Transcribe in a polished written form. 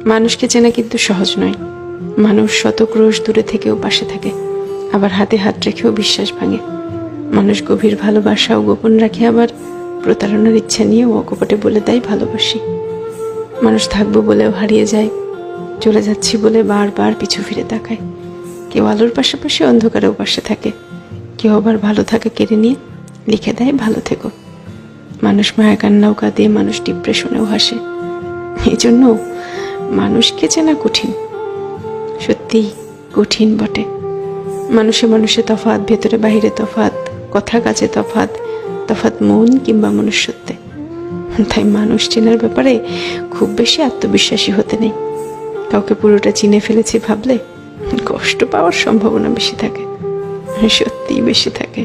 মানুষকে চেনা কিন্তু সহজ নয়। মানুষ শত ক্রোশ দূরে থেকেও পাশে থাকে, আবার হাতে হাত রেখেও বিশ্বাস ভাঙে। মানুষ গভীর ভালোবাসাও গোপন রাখে, আবার প্রতারণার ইচ্ছা নিয়েও অকপটে বলে দেয় ভালোবাসি। মানুষ থাকবো বলেও হারিয়ে যায়, চলে যাচ্ছি বলে বারবার পিছু ফিরে তাকায়। কেউ আলোর পাশাপাশি অন্ধকারেও পাশে থাকে, কেউ আবার ভালো থাকা কেড়ে নিয়ে লিখে দেয় ভালো থেকো। মানুষ মায়া কান্নাও কাঁদে, মানুষ ডিপ্রেশনেও হাসে। এই জন্য মানুষকে চেনা কঠিন, সত্যিই কঠিন বটে। মানুষে মানুষে তফাৎ, ভেতরে বাহিরে তফাৎ, কথা কাজে তফাৎ, তফাৎ মন কিংবা মনুষ্যত্বে। তাই মানুষ চেনার ব্যাপারে খুব বেশি আত্মবিশ্বাসী হতে নেই। কাউকে পুরোটা চিনে ফেলেছি ভাবলে কষ্ট পাওয়ার সম্ভাবনা বেশি থাকে, সত্যিই বেশি থাকে।